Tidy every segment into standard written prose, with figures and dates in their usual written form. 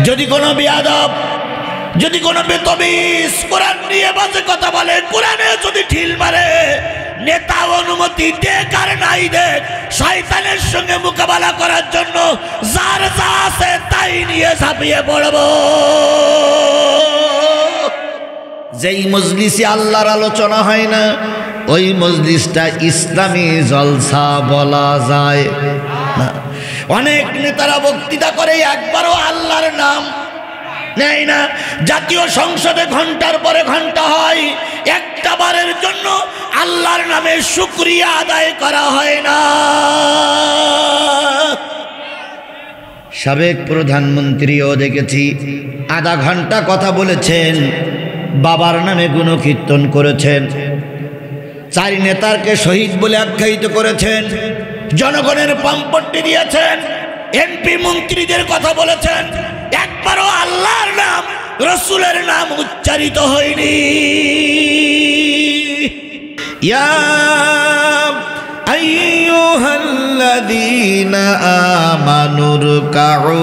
যদি কোনো বেয়াদব, যদি কোনো বেতমিজ কোরআন নিয়ে বাজে কথা বলে, কোরআনে যদি ঢিল মারে, নেতা অনুমতি দেখ আর নাই দেখ, শয়তানের সঙ্গে মোকাবেলা করার জন্য যার যা আছে তাই নিয়ে ঝাঁপিয়ে পড়ব। যেই মজলিসে আল্লাহর আলোচনা হয় না ওই মজলিসটা ইসলামী জলসা বলা যায় না। অনেক নেতারা বক্তৃতা করে, একবারও আল্লাহর নাম নেয় না। জাতীয় সংসদে ঘন্টার পরে ঘন্টা হয়, একটা বারের জন্য আল্লাহর নামে শুকরিয়া আদায় করা হয় না। সাবেক প্রধানমন্ত্রীও দেখেছি আধা ঘন্টা কথা বলেছেন, বাবার নামে গুণকীর্তন করেছেন, 4 নেতাকে শহীদ বলে আখ্যায়িত করেছেন, জনগণের পাম্পট্টি দিয়েছেন, এমপি মন্ত্রীদের কথা বলেছেন, একবারও আল্লাহর নাম রাসূলের নাম উচ্চারিত হয়নি। ইয়া আইয়ুহাল্লাযীনা আমানু রুকউ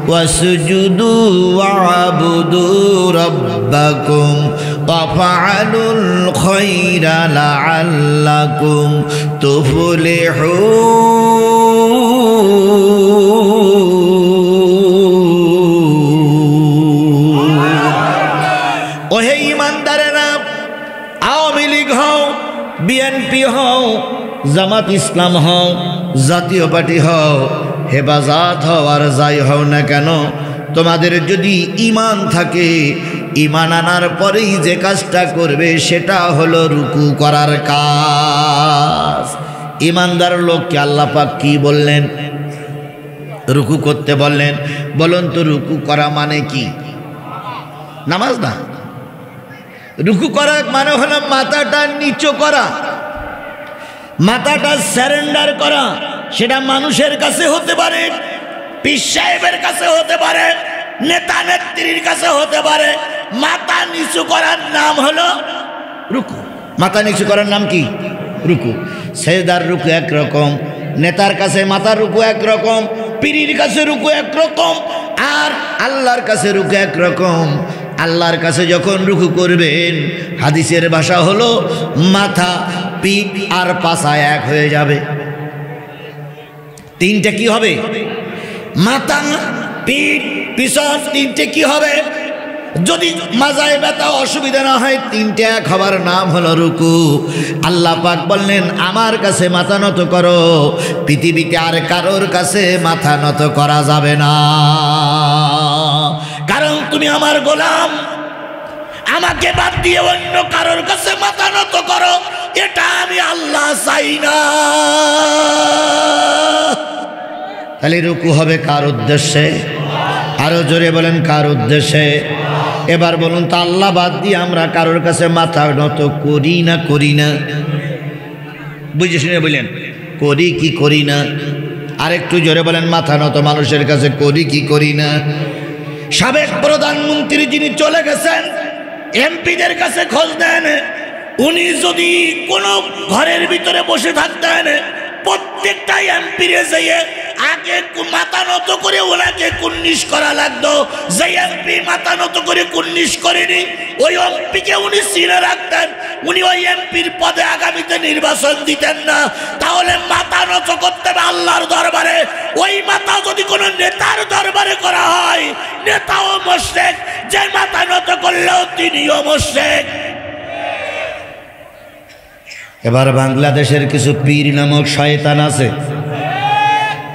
ওয়াসজুদু ওয়া'বুদু রাব্বাকুম ওয়াফআলুল খায়রা লাআল্লাকুম তুফলিহুন। ওহে ঈমানদারেরা, আওয়ামী লীগ হও, বিএনপি হও, জামাত ইসলাম হও, জাতীয় পার্টি হও, হেফাজত হও, আর যাই হও না কেন, তোমাদের যদি ঈমান থাকে, ঈমান আনার পরেই যে কাজটা করবে সেটা হলো রুকু করার কাজ। ঈমানদার লোককে আল্লাহ পাক কি বললেন? রুকু করতে বললেন। বলুন তো রুকু করা মানে কি? নামাজ না। রুকু করা মানে হলো মাথাটা নিচু করা, মাথাটা সারেন্ডার করা। সেটা মানুষের কাছে হতে পারে, পীর সাহেবের কাছে হতে পারে, নেতা নেত্রীর কাছে হতে পারে। মাথা নিচু করার নাম হলো রুকু। মাথা নিচু করার নাম কি? রুকু। সেজদার রুকু একরকম, নেতার কাছে মাথার রুকু একরকম, পীরের কাছে রুকু একরকম, আর আল্লাহর কাছে রুকু একরকম। আল্লাহর কাছে যখন রুকু করবেন, হাদিসের ভাষা হলো মাথা, পিঠ আর পাছা এক হয়ে যাবে। 3টে কি হবে? মাথা, পিঠ, পিছন, 3টে কি হবে? যদি মাজায় ব্যথা অসুবিধা না হয়, 3টে এক হবার নাম হলো রুকু। আল্লাহ পাক বললেন আমার কাছে মাথা নত করো, পৃথিবীতে আর কারোর কাছে মাথা নত করা যাবে না, কারণ তুমি আমার গোলাম। আমাকে বাদ দিয়ে অন্য কারোর কাছে মাথা নত করো, এটা আমি আল্লাহ চাই না। তাহলে রুকু হবে কার উদ্দেশ্যে? আরো জোরে বলেন, কার উদ্দেশ্যে? এবার বলুন তো, আল্লাহ বাদ দিয়ে আমরা কারোর কাছে মাথা নত করি না? করি না? বুঝে শুনে বললেন, করি কি করি না? আরেকটু জোরে বলেন, মাথা নত মানুষের কাছে করি কি করি না? সাবেক প্রধানমন্ত্রী যিনি চলে গেছেন, এমপিদের কাছে খোঁজ দেন, উনি যদি কোনো ঘরের ভিতরে বসে থাকতেন, প্রত্যেকটা এমপিরে যেয়ে আগে মাথা নত করে ওনাকে কুর্নিশ করা লাগতো। যে এমপি মাথা নত করে কুর্নিশ করেনি, ওই এমপিকে উনি চিনে রাখতেন, উনি ওই এমপির পদে আগামীতে নির্বাচন দিতেন না। তাহলে মাথা নত করতে হবে আল্লাহর দরবারে। ওই মাথা যদি কোনো নেতার দরবারে করা হয়, নেতাও মুশরিক, যে মাথা নত করলেও তিনিও মুশরিক। এবার বাংলাদেশের কিছু পীর নামক শয়তান আছে,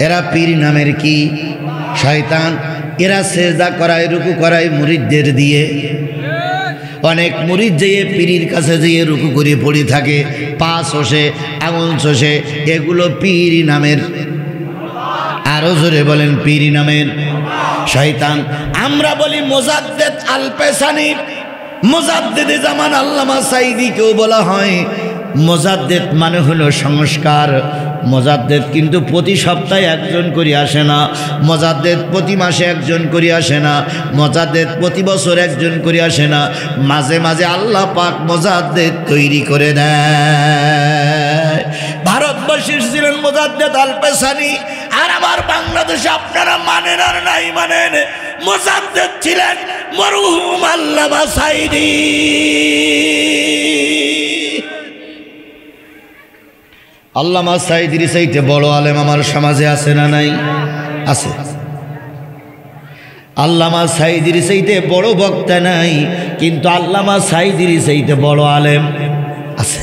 এরা পীর নামের কি শয়তান। এরা সেজদা করায়, রুকু করায় মুরিদদের দিয়ে। অনেক মুরিদ যেয়ে পীরের কাছে যেয়ে রুকু করে পড়ে থাকে, পা শোষে, আঙুল শোষে, এগুলো পীর নামের। আরো জোরে বলেন, পীর নামের শয়তান। আমরা বলি মুজাদ্দেদ আল পেশানি, মুজাদ্দেদে জামান আল্লামা সাঈদীকেও বলা হয় মুজাদ্দেদ মানে হলো সংস্কার। মুজাদ্দেদ কিন্তু প্রতি সপ্তাহে একজন করে আসে না, মুজাদ্দেদ প্রতি মাসে একজন করে আসে না, মুজাদ্দেদ প্রতি বছর একজন করে আসে না। মাঝে মাঝে আল্লাহ পাক মুজাদ্দেদ তৈরি করে দেয়। ভারতবর্ষের ছিলেন মুজাদ্দেদ আল পেশানি, আর আমার বাংলাদেশে আপনারা মানেন আর নাই মানেন, মুজাদ্দিদ ছিলেন মরহুম আল্লামা সাঈদী। আল্লামা সাঈদীর চাইতে বড় আলেম আমার সমাজে আছে না নাই? আছে। আল্লামা সাঈদীর চাইতে বড় বক্তা নাই, কিন্তু আল্লামা সাঈদীর চাইতে বড় আলেম আছে।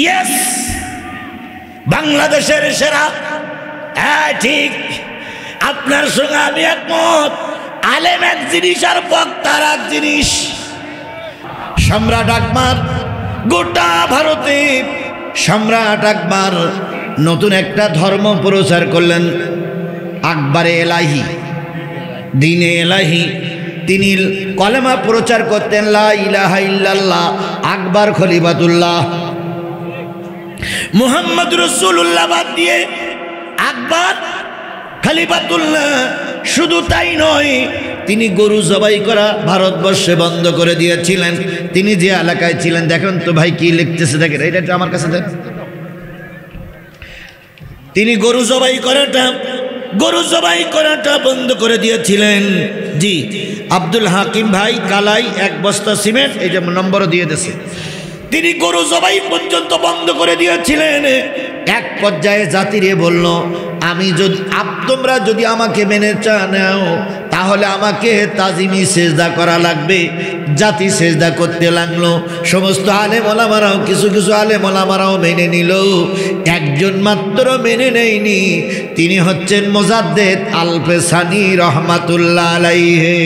ইয়েস, বাংলাদেশের সেরা। হ্যাঁ ঠিক, আপনার সঙ্গে আমি একমত। আলেম এক জিনিস আর বক্তার এক জিনিস। সম্রাট আকবর গোটা ভারতে, সম্রাট আকবর নতুন একটা ধর্ম প্রচার করলেন, আকবরে এলাহি, দ্বীনে এলাহি। তিনি কলেমা প্রচার করতেন, লা ইলাহা ইল্লাল্লাহ, আকবর খলিফাতুল্লাহ, মুহাম্মদ রাসূলুল্লাহ বাদ দিয়ে আকবর খলিফাতুল্লাহ। শুধু তাই নয়, তিনি গরু জবাই করা ভারতবর্ষে বন্ধ করে দিয়েছিলেন। তিনি যে এলাকায় ছিলেন, দেখেন তো ভাই কি লিখতেছে, দেখেন এটা আমার কাছে দেন। তিনি গরু জবাই করাটা বন্ধ করে দিয়েছিলেন। জি, আব্দুল হাকিম ভাই কালাই 1 বস্তা সিমেন্ট, এই যে নম্বর দিয়ে দিয়েছে। তিনি গরু জবাই পর্যন্ত বন্ধ করে দিয়েছিলেন। এক পর্যায়ে জাতিরে বলল, তোমরা যদি আমাকে মেনে নাও, তাহলে আমাকে তাজিমি সেজদা করা লাগবে। জাতি সেজদা করতে লাগলো। সমস্ত আলেম ওলামারাও, কিছু কিছু আলেম ওলামারাও মেনে নিল। একজন মাত্র মেনে নেয়নি, তিনি হচ্ছেন মুজাদ্দিদ আল পেসানি রহমাতুল্লাহ আলাইহি।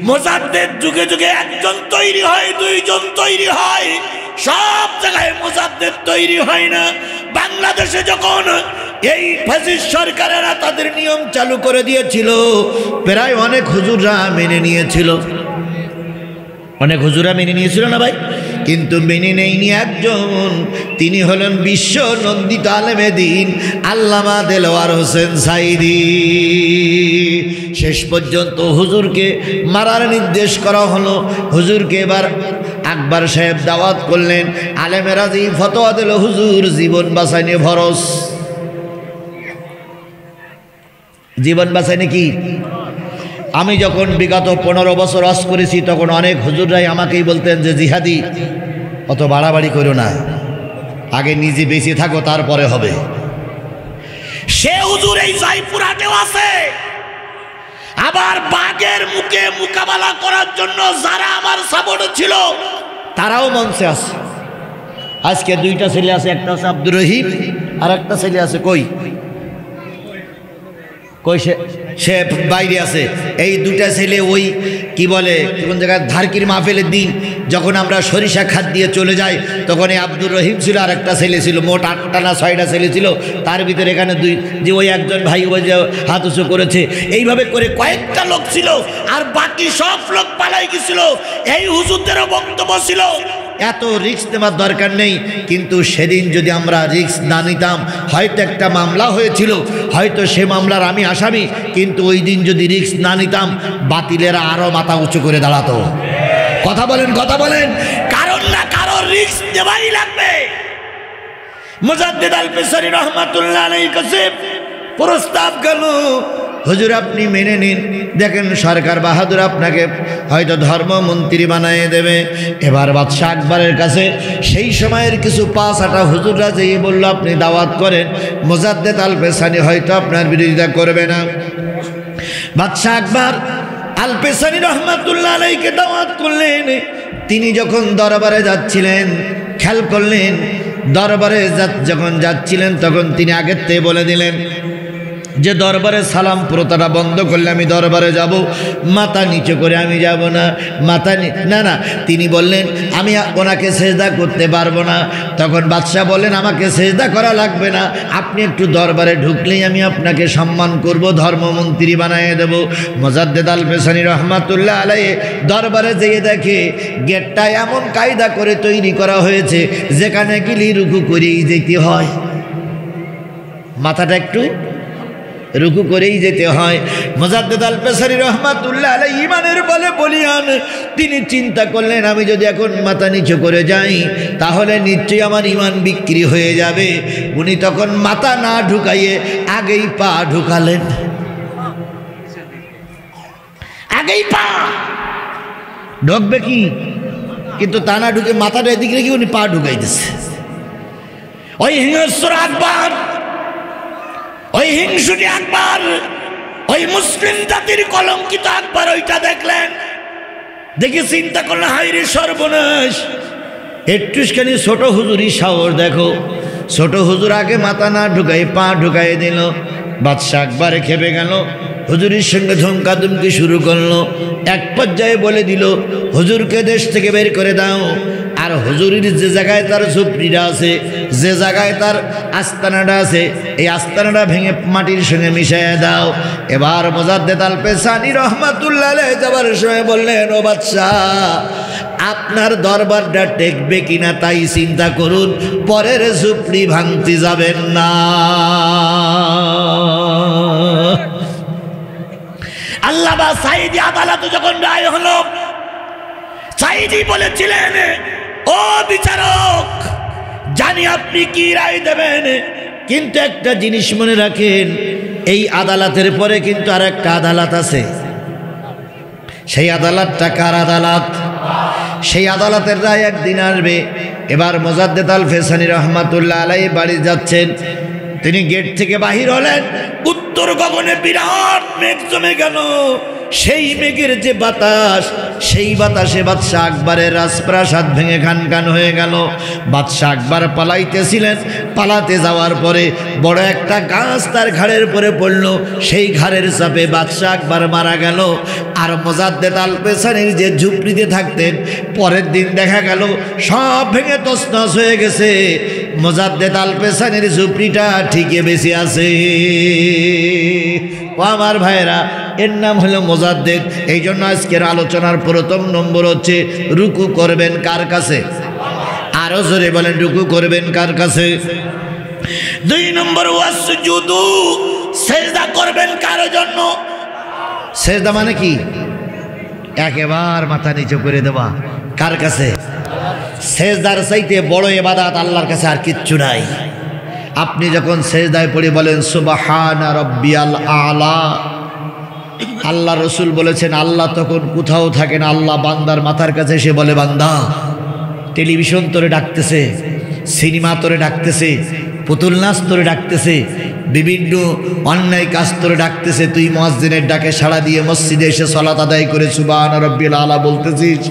মুজাদ্দিদ যুগে যুগে একজন তৈরি হয়, দুইজন তৈরি হয়, সব জায়গায় মুজাদ্দিদ তৈরি হয় না। বাংলাদেশে যখন এই ফ্যাসিস্ট সরকারেরা তাদের নিয়ম চালু করে দিয়েছিল, প্রায় অনেক হুজুররা মেনে নিয়েছিল, না ভাই? কিন্তু মেনে নেয়নি একজন, তিনি হলেন বিশ্ব নন্দিত আলেমে দ্বীন আল্লামা দেলোয়ার হোসেন সাঈদী। শেষ পর্যন্ত হুজুরকে মারার নির্দেশ করা হলো। হুজুরকে এবার আকবর সাহেব দাওয়াত করলেন। আলেমেরা যে ফতোয়া দিল, হুজুর জীবন বাঁচাইনে ফরজ। জীবন বাঁচাইনে কি? আমি যখন বিগত 15 বছর ওয়াজ করেছি, তখন অনেক হুজুররাই আমাকেই বলতেন যে জিহাদি অত বাড়াবাড়ি করো না, আগে নিজে বেঁচে থাকো, তারপরে হবে। সে হুজুর এই জয়পুরহাটেও আছে। আবার বাঘের মুখে মোকাবেলা করার জন্য যারা আমার সাপোর্টে ছিল, তারাও মঞ্চে আছে। আজকে 2টা ছেলে আছে, একটা আছে আব্দুর রহিম, আর একটা ছেলে আছে কই সে বাইরে আছে। এই 2টা ছেলে ওই কি বলে কোন জায়গায় ধারকির মাহফিলের দিন যখন আমরা সরিষা খাদ দিয়ে চলে যাই, তখন এই আব্দুর রহিম ছিল, আর একটা ছেলে ছিল। মোট 8টা না 6টা ছেলে ছিল। তার ভিতরে এখানে 2 যে ওই একজন ভাই ওই যে হাত উঁচু করেছে, এইভাবে করে কয়েকটা লোক ছিল, আর বাকি সব লোক পালাই গেছিল। এই হুজুরদেরও বক্তব্য ছিল, এত রিস্ক নেওয়ার দরকার নেই। কিন্তু সেদিন যদি আমরা রিস্ক না নিতাম, হয়তো একটা মামলা হয়েছিল, হয়তো সে মামলার আমি আসামি, কিন্তু ওই দিন যদি রিস্ক না নিতাম, বাতিলেরা আরো মাথা উঁচু করে দাঁড়াতো। কথা বলেন, কারণ না কারণ রিস্ক নেওয়াই লাগবে। মুজাদ্দিদ আল পেসানি রহমাতুল্লাহ আলাইহির কাছে প্রস্তাব গেল, হুজুর আপনি মেনে নিন, দেখেন সরকার বাহাদুর আপনাকে হয়তো ধর্মমন্ত্রী বানিয়ে দেবে। এবার বাদশাহ আকবরের কাছে সেই সময়ের কিছু 5-8 হুজুররা যেয়ে বলল, আপনি দাওয়াত করেন, মুজাদ্দিদ আল পেসানি হয়তো আপনার বিরোধিতা করবে না। বাদশাহ আকবর আল পেসানি রহমাতুল্লাহ আলাইহিকে দাওয়াত করলেন। তিনি যখন দরবারে যাচ্ছিলেন, খেয়াল করলেন, দরবারে যখন যাচ্ছিলেন, তখন তিনি আগের থেকে বলে দিলেন যে দরবারে সালাম প্রথাটা বন্ধ করলে আমি দরবারে যাব, মাথা নিচু করে আমি যাব না, না। তিনি বললেন আমি ওনাকে সেজদা করতে পারবো না। তখন বাদশাহ বললেন আমাকে সেজদা করা লাগবে না, আপনি একটু দরবারে ঢুকলেই আমি আপনাকে সম্মান করব, ধর্মমন্ত্রী বানিয়ে দেব। মুজাদ্দিদ আল পেসানি রহমাতুল্লাহ আলাইহি দরবারে যেয়ে দেখে গেটটা এমন কায়দা করে তৈরি করা হয়েছে, যেখানে গেলে রুকু করেই যেতে হয়, মাথাটা একটু রুকু করেই যেতে হয়। মুজাদ্দিদ আল পেসানি রহমাতুল্লাহ আলাইহি ইমানের বলে বলিয়ান, তিনি চিন্তা করলেন আমি যদি এখন মাথা নিচু করে যাই, তাহলে নিশ্চয়ই আমার ইমান বিক্রি হয়ে যাবে। উনি তখন মাথা না ঢুকাইয়ে আগেই পা ঢুকালেন। আগেই পা ঢুকবে কি, কিন্তু তা না ঢুকে মাথাটা এদিকে রেখে উনি পা ঢুকাইতেছে। ওই হিংস্র আকবর, ওই হিংসুটি আকবর, ওই মুসলিম জাতির কলঙ্কিত আকবর, ওইটা দেখলেন, দেখে চিন্তা করলেন হায়রে সর্বনাশ, একটুখানি ছোট হুজুরই সাহস দেখো, ছোট হুজুর আগে মাথা না ঢুকাই পা ঢুকাই দিল। বাদশা আকবরে খেপে গেল, হুজুরের সঙ্গে ধমকাধমকি শুরু করলো। এক পর্যায়ে বলে দিল হুজুরকে দেশ থেকে বের করে দাও, আর হুজুরের যে জায়গায় তার ঝুপড়িটা আছে, যে জায়গায় তার আস্তানাটা আছে, এই আস্তানাটা ভেঙে মাটির সঙ্গে মিশিয়ে দাও। এবার মুজাদ্দেদ আল পেশানি রহমাতুল্লাহ আলাইহি যাবার সময় বললেন, ও বাদশা, আপনার দরবারটা টেকবে কিনা তাই চিন্তা করুন, পরের ঝুপড়ি ভাঙতে যাবেন না। আল্লামা সাঈদী আদালতে যখন রায় হলো, সাঈদী বলেছিলেন, ও বিচারক, জানি আপনি কি রায় দেবেন, কিন্তু একটা জিনিস মনে রাখেন, এই আদালতের পরে কিন্তু আর একটা আদালত আছে। সেই আদালতটা কার আদালত? সেই আদালতের রায় একদিন আসবে। এবার মুজাদ্দেদ আল পেশানি রহমাতুল্লাহ আলাইহি বাড়ি যাচ্ছেন, তিনি গেট থেকে বাহির হলেন, উত্তর গগনে বিরাট মেঘ জমে গেল। সেই মেঘের যে বাতাস, সেই বাতাসে বাদশা আকবরের রাজপ্রাসাদ ভেঙে খান খান হয়ে গেল। বাদশা আকবর পালাইতেছিলেন, পালাতে যাওয়ার পরে বড় একটা গাছ তার ঘাড়ের পরে পড়ল, সেই ঘাড়ের চাপে বাদশা আকবর মারা গেল। আর মুজাদ্দেদ আল পেশানির যে ঝুপড়িতে থাকতেন, পরের দিন দেখা গেল সব ভেঙে তছনছ হয়ে গেছে, মুজাদ্দেদ আল পেশানির ঝুপড়িটা ঠিকই বেঁচে আছে। ও আমার ভাইরা, এর নাম হলো মুজাদ্দেদ। এই জন্য আজকের আলোচনার প্রথম নম্বর হচ্ছে রুকু করবেন কার কাছে? আরো জোরে বলেন, রুকু করবেন কার কাছে? 2 নম্বর ওয়াসজুদু, সিজদা করবেন কার জন্য? সিজদা মানে কি? একেবারে মাথা নিচু করে দেওয়া। কার কাছে? সিজদার চাইতে বড় ইবাদত আল্লাহর কাছে আর কিচ্ছু নাই। আপনি যখন সিজদায় পড়ে বলেন সুবহানা রাব্বিয়াল আলা, আল্লাহ রসুল বলেছেন আল্লাহ তখন কোথাও থাকেন, আল্লাহ বান্দার মাথার কাছে এসে বলে, বান্দা, টেলিভিশন তোরে ডাকতেছে, সিনেমা তোরে ডাকতেছে, পুতুল নাচ তোরে ডাকতেছে, বিভিন্ন অন্যায় কাজ তোরে ডাকতেছে, তুই মুয়াজ্জিনের ডাকে সাড়া দিয়ে মসজিদে এসে সালাত আদায় করে সুবহানা রাব্বিয়াল আলা বলতেছিস।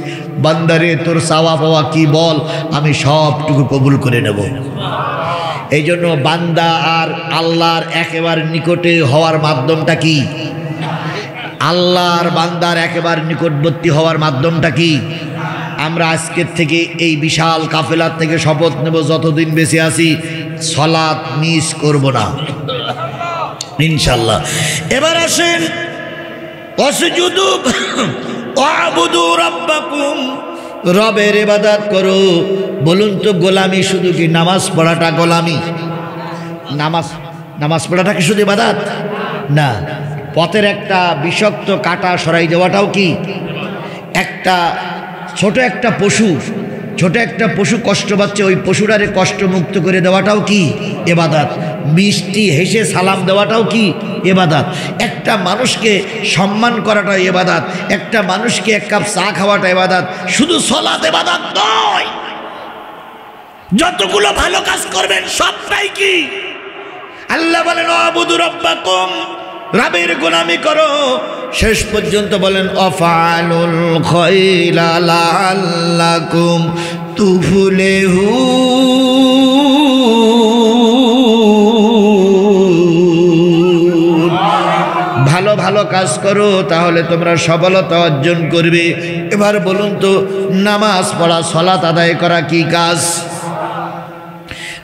বান্দারে, তোর চাওয়া পাওয়া কি বল, আমি সবটুকু কবুল করে নেব। এই জন্য বান্দা আর আল্লাহর একেবারে নিকটে হওয়ার মাধ্যমটা কি? আল্লাহর বান্দার একেবারে নিকটবর্তী হওয়ার মাধ্যমটা কি? আমরা আজকের থেকে এই বিশাল কাফেলার থেকে শপথ নেব, যতদিন বেঁচে আছি সালাত মিস করব না ইনশাআল্লাহ। এবার আসেন, ওয়াসজুদু ওয়াবুদু রাব্বাকুম, রবের ইবাদত করো। বলুন তো, গোলামি শুধু কি নামাজ পড়াটা গোলামি? নামাজ পড়াটা কি শুধু ইবাদত না? পথের একটা বিষাক্ত কাটা সরাই দেওয়াটাও কি? একটা ছোট একটা পশু কষ্ট পাচ্ছে, ওই পশুটারে কষ্ট মুক্ত করে দেওয়াটাও কি ইবাদত? মিষ্টি হেসে সালাম দেওয়াটাও কি ইবাদত? একটা মানুষকে সম্মান করাটা ইবাদত, একটা মানুষকে এক কাপ চা খাওয়াটা ইবাদত। শুধু সালাত ইবাদত নয়, যতগুলো ভালো কাজ করবেন সবটাই কি? আল্লাহ বলেন ওয়াবুদু রাব্বাকুম, রবের গোলামি করো। শেষ পর্যন্ত বলেন অফালুল খায়রা লাআল্লাকুম তুফলিহুন, ভালো ভালো কাজ করো, তাহলে তোমরা সফলতা অর্জন করবে। এবার বলুন তো, নামাজ পড়া, সালাত আদায় করা কি কাজ?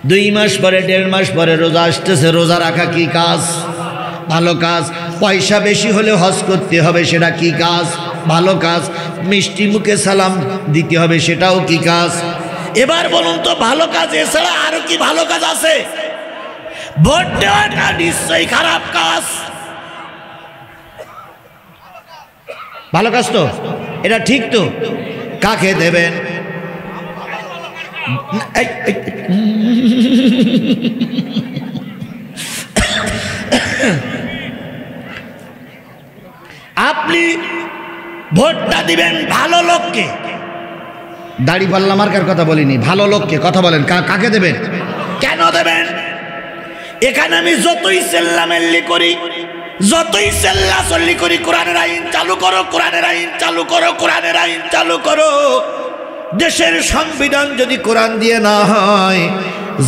2 মাস পরে, 1.5 মাস পরে রোজা আসতেছে, রোজা রাখা কি কাজ? ভালো কাজ। পয়সা বেশি হলে হজ করতে হবে, সেটা কি কাজ? ভালো কাজ। মিষ্টি মুখে সালাম দিতে হবে, সেটাও কি কাজ? এবার বলুন তো, ভালো কাজ এছাড়া আরো কি ভালো কাজ আছে? ভোট দেওয়াটা নিশ্চয়ই খারাপ কাজ। ভালো কাজ তো, এটা ঠিক তো। কাকে দেবেন? আপনি ভোটটা দিবেন ভালো লোককে, দাড়ি পাল্লা মার্কার কথা বলিনি, ভালো লোককে কথা বলেন, কাকে দেবেন, কেন দেবেন? এখানে আমি যতই চেল্লামেল্লি করি, যতই চেল্লাচল্লি করি, কোরআনের আইন চালু করো, কোরআনের আইন চালু করো, কোরআনের আইন চালু করো, দেশের সংবিধান যদি কোরআন দিয়ে না হয়,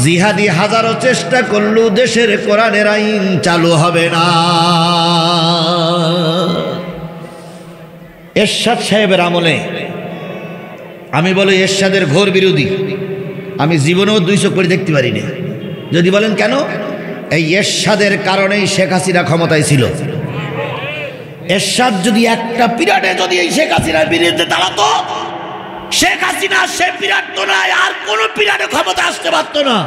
জিহাদি হাজারো চেষ্টা করলেও দেশের কোরআনের আইন চালু হবে না। এরশাদ সাহেবের আমলে আমি বলি এরশাদের ঘোর বিরোধী, আমি জীবনেও 2 চোখ করে দেখতে পারি না। যদি বলেন কেন, এই এরশাদের কারণেই শেখ হাসিনা ক্ষমতায় ছিল। এরশাদ যদি একটা পিরিয়ডে যদি এই শেখ হাসিনার বিরুদ্ধে দাঁড়াতো, শেখ হাসিনা সে পিরিয়ড তো নাই, আর কোন পিরিয়ডে ক্ষমতা আসতে পারতো না।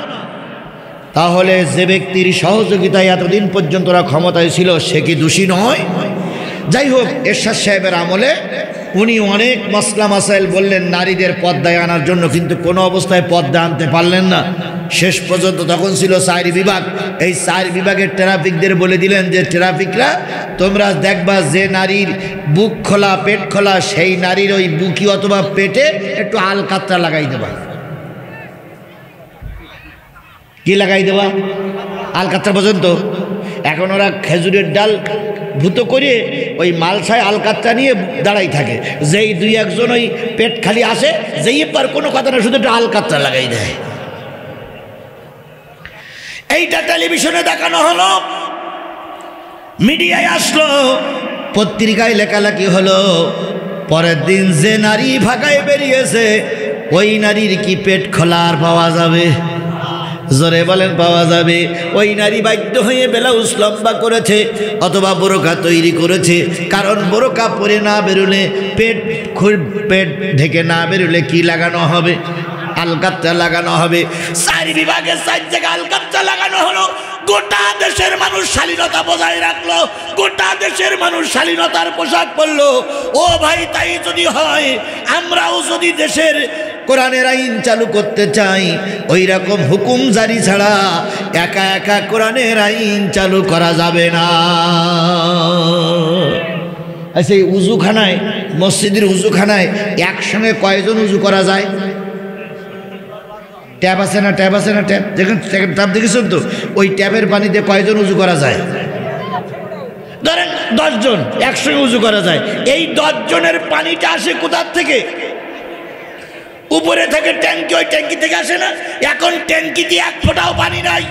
তাহলে যে ব্যক্তির সহযোগিতায় এতদিন পর্যন্ত ওরা ক্ষমতায় ছিল, সে কি দোষী নয়? যাই হোক, এরশাদ সাহেবের আমলে উনি অনেক মাসলা মাসাইল বললেন নারীদের পর্দায় আনার জন্য, কিন্তু কোনো অবস্থায় পর্দা আনতে পারলেন না। শেষ পর্যন্ত তখন ছিল 4 বিভাগ, এই 4 বিভাগের ট্রাফিকদের বলে দিলেন যে ট্রাফিকরা তোমরা দেখবা যে নারীর বুক খোলা, পেট খোলা, সেই নারীর ওই বুকি অথবা পেটে একটু আলকাতরা লাগাই দেবা। কি লাগাই দেবা? আলকাতরা পর্যন্ত। এখন ওরা খেজুরের ডাল ভূত করে ওই মালসায় আলকাতরা নিয়ে দাঁড়াই থাকে, যেই 2-1 জন ওই পেট খালি আসে, যেই পার কোনো কথা না, শুধু একটু আলকাতরা লাগাই দেয়। এইটা টেলিভিশনে দেখানো হলো, মিডিয়ায় আসলো, পত্রিকায় লেখালেখি হলো। পরের দিন যে নারী ভাগায় বেরিয়েছে, ওই নারীর কি পেট খোলা আর পাওয়া যাবে? জোরে বলেন, পাওয়া যাবে? ওই নারী বাধ্য হয়ে ব্লাউজ লম্বা করেছে অথবা বোরকা তৈরি করেছে, কারণ বোরকা পরে না বেরোলে, পেট ঢেকে না বেরোলে কি লাগানো হবে? আলকাতরা লাগানো হবে। 4 বিভাগে 4 জায়গায় আলকাতরা লাগানো হলো। গোটা দেশের মানুষ শালীনতা বজায় রাখলো, গোটা দেশের মানুষ শালীনতার পোশাক পরলো। ও ভাই, তাই যদি হয়, আমরাও যদি দেশের কোরআনের আইন চালু করতে চাই, ওই রকম হুকুম জারি ছাড়া একা একা কোরআনের আইন চালু করা যাবে না। আচ্ছা, এই উজুখানায়, মসজিদের উজুখানায় একসঙ্গে কয়জন উজু করা যায়? ট্যাপ আছে না, ট্যাপ আছে না, ট্যাপ যেখানে ট্যাপ দেখেছেন তো, ওই ট্যাপের পানিতে কয়জন উজু করা যায়? ধরেন 10 জন একসঙ্গে উজু করা যায়। এই 10 জনের পানিটা আসে কোথার থেকে? উপরে থেকে ট্যাঙ্কি, ওই ট্যাঙ্কি থেকে আসে না? এখন ট্যাঙ্কিতে 1 ফোঁটাও পানি নাই।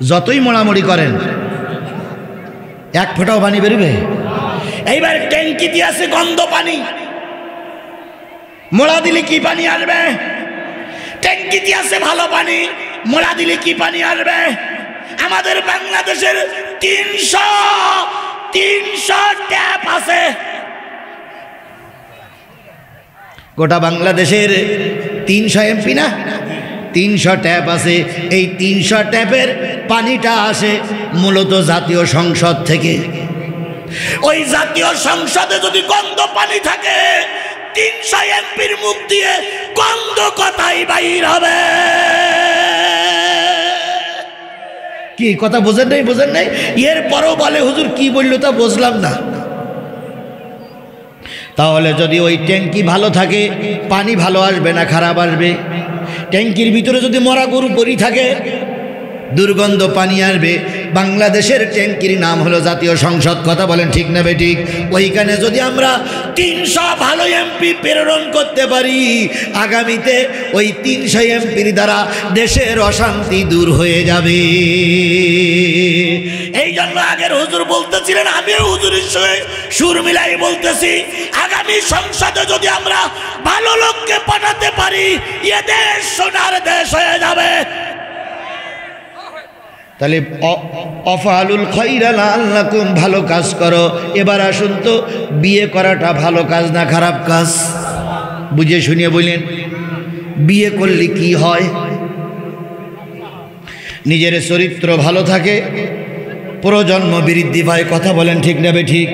যতই মোড়ামুড়ি করেন, 1 ফোঁটাও পানি বেরোবে? এইবার ট্যাঙ্কিতে আছে গন্ধ পানি, মোড়া দিলে কি পানি আসবে? ট্যাঙ্কিতে আছে ভালো পানি, মোড়া দিলে কি পানি আসবে? আমাদের বাংলাদেশের 300 ট্যাপ আছে। গোটা বাংলাদেশের 300 এমপি না, 300 ট্যাপ আছে। এই 300 ট্যাপের পানিটা আসে মূলত জাতীয় সংসদ থেকে। ওই জাতীয় সংসদে যদি গন্ধ পানি থাকে, 300 এমপির মুখ দিয়ে গন্ধ কথাই বাইর হবে। কি কথা বোঝেন নাই? বোঝেন নাই? এরপরও বলে হুজুর কি বললো তা বুঝলাম না। তাহলে যদি ওই ট্যাঙ্কি ভালো থাকে, পানি ভালো আসবে না খারাপ আসবে? ট্যাঙ্কির ভিতরে যদি মরা গরু পড়ি থাকে, দুর্গন্ধ পানি আসবে। বাংলাদেশের ট্যাঙ্কির নাম হলো জাতীয় সংসদ। কথা বলেন ঠিক না বেঠিক? ওইখানে যদি আমরা 300 ভালো এমপি প্রেরণ করতে পারি, আগামীতে ওই 300 এমপির দ্বারা দেশের অশান্তি দূর হয়ে যাবে। এই জন্য আগের হুজুর বলতেছিলেন, আমিও হুজুরের সঙ্গে সুর মিলাই বলতেছি, আগামী সংসদে যদি আমরা ভালো লোককে পাঠাতে পারি, এ দেশ সোনার দেশ হয়ে যাবে। তাহলে অফালুল খায়রা লাআল্লাকুম, ভালো কাজ করো। এবার আসুন তো, বিয়ে করাটা ভালো কাজ না খারাপ কাজ? বুঝে শুনিয়ে বললেন, বিয়ে করলে কি হয়? নিজের চরিত্র ভালো থাকে, প্রজন্ম বৃদ্ধি পায়। কথা বলেন ঠিক না বেঠিক?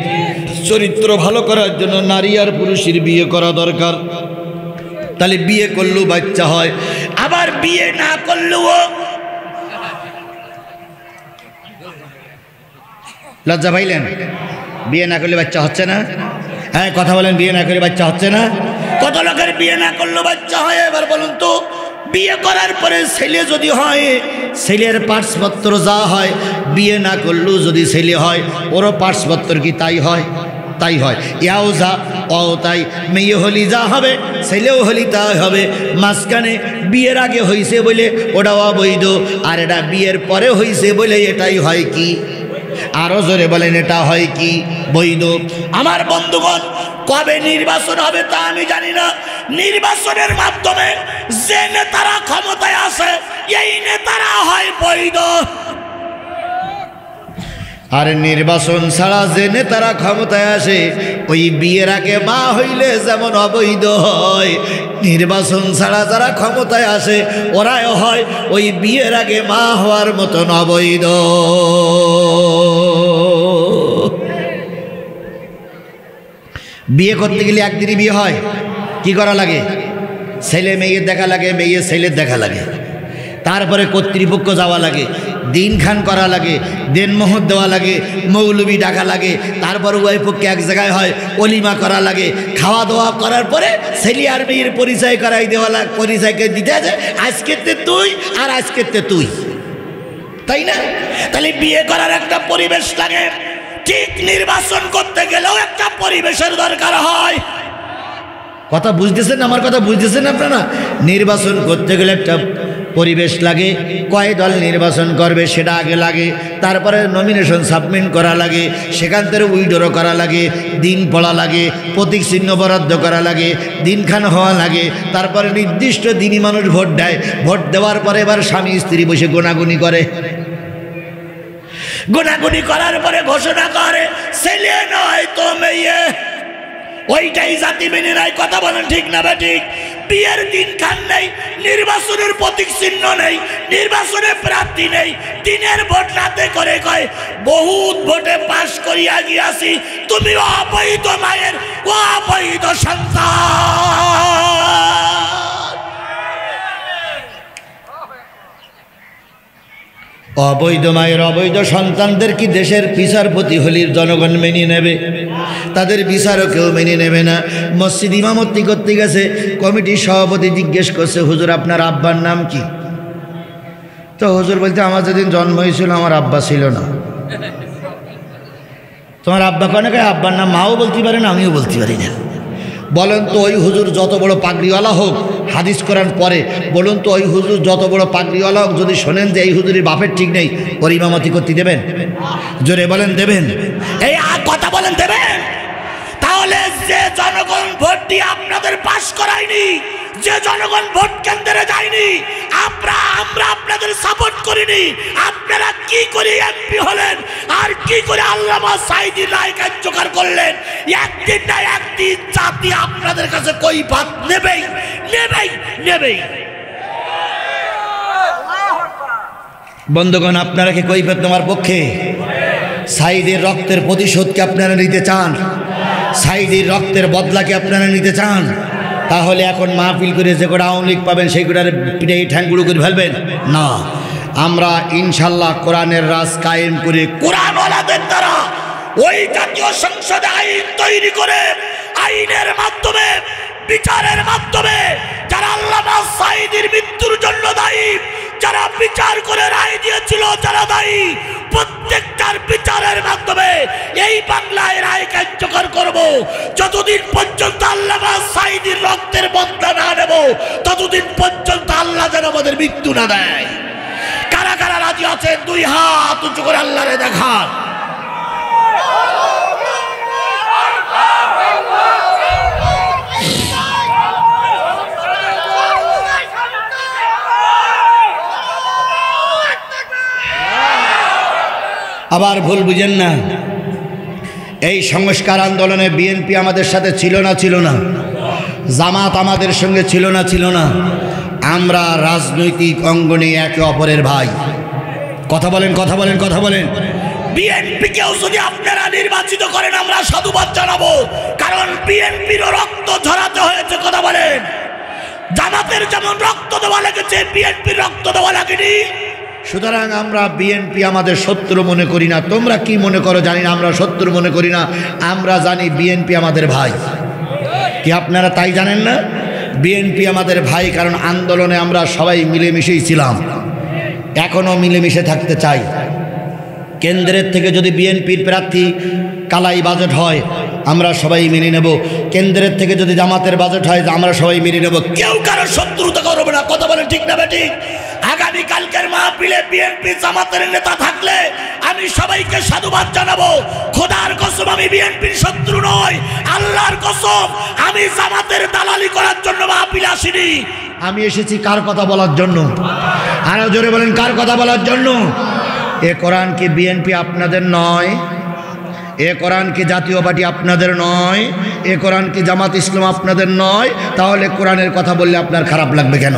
চরিত্র ভালো করার জন্য নারী আর পুরুষের বিয়ে করা দরকার। তাহলে বিয়ে করলেও বাচ্চা হয়, আবার বিয়ে না করলেও লজ্জা পাইলেন? বিয়ে না করলে বাচ্চা হচ্ছে না? হ্যাঁ কথা বলেন, বিয়ে না করলে বাচ্চা হচ্ছে না? কত লোকের বিয়ে না করলেও বাচ্চা হয়। এবার বলুন তো, বিয়ে করার পরে ছেলে যদি হয়, ছেলের পার্টসপত্র যা হয়, বিয়ে না করলেও যদি ছেলে হয় ওরও পার্টসপত্র কি তাই হয়? তাই হয়। ইয়াও যা অও তাই, মেয়ে হলি যা হবে ছেলেও হলি তাই হবে। মাঝখানে বিয়ের আগে হইছে বলে ওটাও অবৈধ, আর এটা বিয়ের পরে হইছে বলে এটাই হয় কি? আরো জোরে বলেন, এটা হয় কি? বৈধ। আমার বন্ধুগণ, কবে নির্বাচন হবে তা আমি জানি না। নির্বাচনের মাধ্যমে যে নেতারা ক্ষমতায় আসে এই নেতারা হয় বৈধ, আর নির্বাচন ছাড়া যে নেতারা ক্ষমতায় আসে ওই বিয়ের আগে মা হইলে যেমন অবৈধ হয়, নির্বাচন ছাড়া যারা ক্ষমতায় আসে ওরাও হয় ওই বিয়ের আগে মা হওয়ার মতন অবৈধ। বিয়ে করতে গেলে একদিনই বিয়ে হয়। কি করা লাগে? ছেলে মেয়ের দেখা লাগে, মেয়ে ছেলের দেখা লাগে, তারপরে কর্তৃপক্ষ যাওয়া লাগে, দিনখান করা লাগে, দেনমোহর দেওয়া লাগে, মৌলবি ডাকা লাগে, তারপর উভয় পক্ষে এক জায়গায় হয়, অলিমা করা লাগে, খাওয়া দাওয়া করার পরে ছেলে আর মেয়ের পরিচয় করাই দেওয়া লাগে। পরিচয়কে দিতে আছে আজকেতে তুই আর আজকেতে তুই, তাই না? তাহলে বিয়ে করার একটা পরিবেশ লাগে। ঠিক নির্বাচন করতে গেলেও একটা পরিবেশের দরকার হয়। কথা বুঝতেছেন? আমার কথা বুঝতেছেন আপনারা? নির্বাচন করতে গেলে একটা পরিবেশ লাগে। কয় দল নির্বাচন করবে সেটা আগে লাগে, তারপরে নমিনেশন সাবমিট করা লাগে, সেখান থেকে উইড্রো করা লাগে, দিন পড়া লাগে, প্রতীক চিহ্ন বরাদ্দ করা লাগে, দিনখান হওয়া লাগে, তারপরে নির্দিষ্ট দিনই মানুষ ভোট দেয়। ভোট দেওয়ার পরে এবার স্বামী স্ত্রী বসে গোনাগুনি করে, গোনাগুনি করার পরে ঘোষণা করে ছেলে নয় তো মেয়ে। ওইটাই জাতি মেনে নেয়। কথা বলেন ঠিক না ঠিক? বিয়ের দিন খান নেই, নির্বাচনের প্রতীক চিহ্ন নেই, নির্বাচনে প্রার্থী নেই, দিনের ভোট রাতে করে কয় বহুত ভোটে পাশ করিয়া গিয়াছি, তুমি অবৈধ মায়ের অবৈধ সন্তান। অবৈধ মায়ের অবৈধ সন্তানদের কি দেশের বিচারপতি হলির জনগণ মেনে নেবে? তাদের বিচারও কেউ মেনে নেবে না। মসজিদ ইমামতি করতে গেছে, কমিটির সভাপতি জিজ্ঞেস করছে, হুজুর আপনার আব্বার নাম কি? তো হুজুর বলতে, আমার যেদিন জন্ম হয়েছিল আমার আব্বা ছিল না। তোমার আব্বা কেন? আব্বার নাম মাও বলতে পারে না, আমিও বলতে পারি না। বলেন তো ওই হুজুর যত বড় পাগড়িওয়ালা হোক, হাদিস করার পরে বলুন তো ওই হুজুর যত বড় পাগড়িওয়ালা হোক, যদি শোনেন যে এই হুজুরের বাপের ঠিক নেই, ওর ইমামতি করতে দেবেন? জোরে বলেন দেবেন? এই কথা বলেন দেবেন? তাহলে যে জনগণ ভোট দিয়ে আপনাদের পাশ করায়নি, যে জনগণ ভোট কেন্দ্রে যায়নি, আমরা আপনাদের সাপোর্ট করিনি, আপনারা কি করে এমপি হলেন আর কি করে আল্লামা সাঈদী রায় কার্যকর করলেন? একদিন না একদিন জাতি আপনাদের কাছে কৈফিয়ত নেবেই নেবেই নেবেই। বন্ধুগণ, আপনারা কি কৈফিয়ত নেওয়ার পক্ষে? সাঈদীর রক্তের প্রতিশোধকে আপনারা নিতে চান? সাঈদীর রক্তের বদলাকে আপনারা নিতে চান? তাহলে এখন মাহফিল করে যে কটা আওয়ামী লীগ পাবেন সেই কটার পিঠে ঠ্যাংগুড়ো করে ফেলবেন না। আমরা ইনশাল্লাহ কোরআনের রাজ কায়েম করে কোরআনওয়ালাদের দ্বারা ওই জাতীয় সংসদে আইন তৈরি করে, আইনের মাধ্যমে, বিচারের মাধ্যমে যারা আল্লামা সাঈদীর মৃত্যুর জন্য দায়ী, যারা বিচার করে রায় দিয়েছিল যারা দায়ী, প্রত্যেকটার বিচারের মাধ্যমে এই বাংলায় রায় কার্যকর করব। যতদিন পর্যন্ত আল্লামা সাঈদীর রক্তের বদলা না নেব, ততদিন পর্যন্ত আল্লাহ যেন আমাদের মৃত্যু না দেয়। কারা কারা রাজি আছেন? দুই হাত উঁচু করে আল্লাহরে দেখান। আবার ভুল বুঝেন না, এই সংস্কার আন্দোলনে বিএনপি আমাদের সাথে ছিল না? ছিল না? জামাত আমাদের সঙ্গে ছিল না? ছিল না? আমরা রাজনৈতিক অঙ্গনে একে অপরের ভাই। কথা বলেন, কথা বলেন, কথা বলেন। বিএনপিকেও যদি আপনারা নির্বাচিত করেন আমরা সাধুবাদ জানাবো, কারণ বিএনপিরও রক্ত ঝরাতে হয়েছে। কথা বলেন। জামাতের যেমন রক্ত দেওয়া লেগেছে, বিএনপির রক্ত দেওয়া লাগেনি। সুতরাং আমরা বিএনপি আমাদের শত্রু মনে করি না। তোমরা কি মনে করো জানি না, আমরা শত্রু মনে করি না। আমরা জানি বিএনপি আমাদের ভাই। কি আপনারা তাই জানেন না? বিএনপি আমাদের ভাই, কারণ আন্দোলনে আমরা সবাই মিলেমিশেই ছিলাম, এখনও মিলেমিশে থাকতে চাই। কেন্দ্রের থেকে যদি বিএনপির প্রার্থী কালাই বাজেট হয় আমরা সবাই মেনে নেব, কেন্দ্রের থেকে যদি জামাতের বাজেট হয় আমরা সবাই মেনে নেব, কেউ কারো শত্রুতা করবে না। কথা বলে ঠিক না বেটি? আগামীকালকের মাহফিলে বিএনপি জামাতের নেতা থাকলে আমি সবাইকে সাধুবাদ জানাবো। খোদার কসম আমি বিএনপির শত্রু নই, আল্লাহর কসম আমি জামাতের দালালি করার জন্য মাহফিলে আসিনি। আমি এসেছি কার কথা বলার জন্য? আরো জোরে বলেন, কার কথা বলার জন্য? এ কোরআন কি বিএনপি আপনাদের নয়? এ কোরআন কি জাতীয় পার্টি আপনাদের নয়? এ কোরআন কি জামাত ইসলাম আপনাদের নয়? তাহলে কোরআনের কথা বললে আপনার খারাপ লাগবে কেন?